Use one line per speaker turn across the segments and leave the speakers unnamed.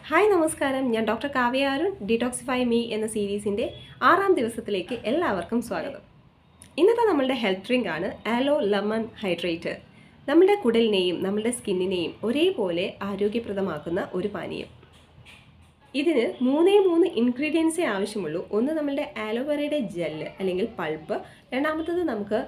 Hi നമസ്കാരം, ഞാൻ doctor Kavya Arun. Detoxify me എന്ന സീരീസിൻ്റെ 6ാം ദിവസത്തിലേക്ക് എല്ലാവർക്കും സ്വാഗതം. ഇന്നത്തെ നമ്മളുടെ ഹെൽത്ത് ഡ്രിങ്ക് ആണ് ആലോ ലെമൺ ഹൈഡ്രേറ്റർ. നമ്മുടെ കുടലിനെയും നമ്മുടെ സ്കിന്നിനെയും ഒരേപോലെ ആരോഗ്യപ്രദമാക്കുന്ന ഒരു പാനീയം. ഇതിന് 3 ഇൻഗ്രീഡിയൻസേ ആവശ്യമുള്ളൂ. ഒന്ന് നമ്മളുടെ ആലോവേറയുടെ ജെല്ല് അല്ലെങ്കിൽ പൾപ്പ്, രണ്ടാമത്തത് നമുക്ക്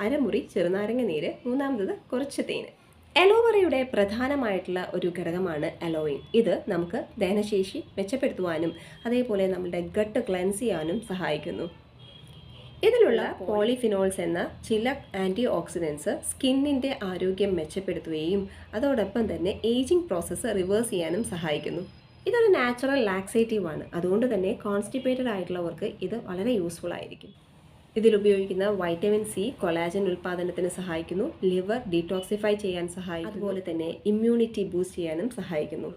അരമുറി ചെറുനാരങ്ങ നീര്, മൂന്നാമത്തത് കുറച്ച് തേന്. അലോവേറയുടെ പ്രധാനമായിട്ടുള്ള ഒരു ഘടകമാണ് അലോയിൻ. ഇത് നമുക്ക് ദഹനശേഷി മെച്ചപ്പെടുത്തുവാനും അതേപോലെ നമ്മുടെ ഗട്ട് ക്ലെൻസ് ചെയ്യാനും സഹായിക്കുന്നു. ഇതിലുള്ള പോളിഫിനോൾസ് എന്ന ചില ആൻറ്റി ഓക്സിഡൻസ് സ്കിന്നിൻ്റെ ആരോഗ്യം മെച്ചപ്പെടുത്തുകയും അതോടൊപ്പം തന്നെ ഏജിംഗ് പ്രോസസ്സ് റിവേഴ്സ് ചെയ്യാനും സഹായിക്കുന്നു. ഇതൊരു നാച്ചുറൽ ലാക്സേറ്റീവ് ആണ്. അതുകൊണ്ട് തന്നെ കോൺസ്റ്റിപ്പേറ്റഡ് ആയിട്ടുള്ളവർക്ക് ഇത് വളരെ യൂസ്ഫുൾ ആയിരിക്കും. ഇതിലുപയോഗിക്കുന്ന വൈറ്റമിൻ സി കൊളാജൻ ഉൽപ്പാദനത്തിന് സഹായിക്കുന്നു, ലിവർ ഡീടോക്സിഫൈ ചെയ്യാൻ സഹായിക്കുന്നു, അതുപോലെ തന്നെ ഇമ്മ്യൂണിറ്റി ബൂസ്റ്റ് ചെയ്യാനും സഹായിക്കുന്നു.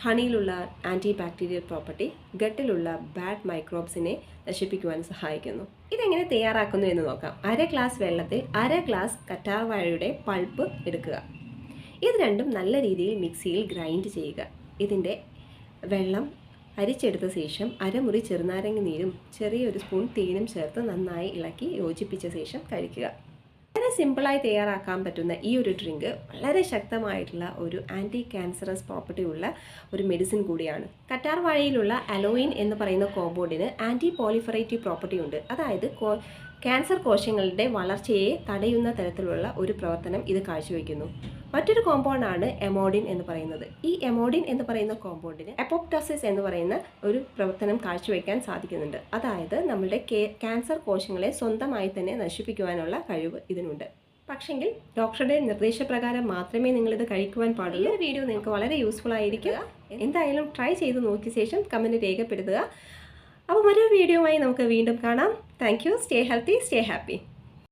ഹണിയിലുള്ള ആൻറ്റി ബാക്ടീരിയൽ പ്രോപ്പർട്ടി ഗട്ടിലുള്ള ബാഡ് മൈക്രോബ്സിനെ നശിപ്പിക്കുവാൻ സഹായിക്കുന്നു. ഇതെങ്ങനെ തയ്യാറാക്കുന്നു എന്ന് നോക്കാം. 1/2 ഗ്ലാസ് വെള്ളത്തിൽ 1/2 ഗ്ലാസ് കറ്റാർവാഴയുടെ പൾപ്പ് എടുക്കുക. ഇത് രണ്ടും നല്ല രീതിയിൽ മിക്സിയിൽ ഗ്രൈൻഡ് ചെയ്യുക. ഇതിൻ്റെ വെള്ളം അരിച്ചെടുത്ത ശേഷം അരമുറി ചെറുനാരങ്ങ നീരും ചെറിയൊരു സ്പൂൺ തേനും ചേർത്ത് നന്നായി ഇളക്കി യോജിപ്പിച്ച ശേഷം കഴിക്കുക. വളരെ സിമ്പിളായി തയ്യാറാക്കാൻ പറ്റുന്ന ഈ ഒരു ഡ്രിങ്ക് വളരെ ശക്തമായിട്ടുള്ള ഒരു ആൻറ്റി ക്യാൻസറസ് പ്രോപ്പർട്ടി ഉള്ള ഒരു മെഡിസിൻ കൂടിയാണ്. കറ്റാർവാഴയിലുള്ള അലോയിൻ എന്ന് പറയുന്ന കോമ്പൗണ്ടിന് ആൻറ്റി പോളിഫറേറ്റീവ് പ്രോപ്പർട്ടി ഉണ്ട്. അതായത് ക്യാൻസർ കോശങ്ങളുടെ വളർച്ചയെ തടയുന്ന തരത്തിലുള്ള ഒരു പ്രവർത്തനം ഇത് കാഴ്ചവെക്കുന്നു. മറ്റൊരു കോമ്പൗണ്ടാണ് എമോഡിൻ എന്ന് പറയുന്നത്. ഈ എമോഡിൻ എന്ന് പറയുന്ന കോമ്പൗണ്ടിന് അപ്പോപ്റ്റോസിസ് എന്ന് പറയുന്ന ഒരു പ്രവർത്തനം കാഴ്ചവെക്കാൻ സാധിക്കുന്നുണ്ട്. അതായത് നമ്മളുടെ ക്യാൻസർ കോശങ്ങളെ സ്വന്തമായി തന്നെ നശിപ്പിക്കുവാനുള്ള കഴിവ് ഇതിനുണ്ട്. പക്ഷെങ്കിൽ ഡോക്ടറുടെ നിർദ്ദേശപ്രകാരം മാത്രമേ നിങ്ങളിത് കഴിക്കുവാൻ പാടുള്ളൂ. ഈ വീഡിയോ നിങ്ങൾക്ക് വളരെ യൂസ്ഫുൾ ആയിരിക്കുക. എന്തായാലും ട്രൈ ചെയ്ത് നോക്കിയ ശേഷം കമൻറ്റ് രേഖപ്പെടുത്തുക. അപ്പോൾ മറ്റൊരു വീഡിയോയുമായി നമുക്ക് വീണ്ടും കാണാം. Thank you. Stay healthy, stay happy.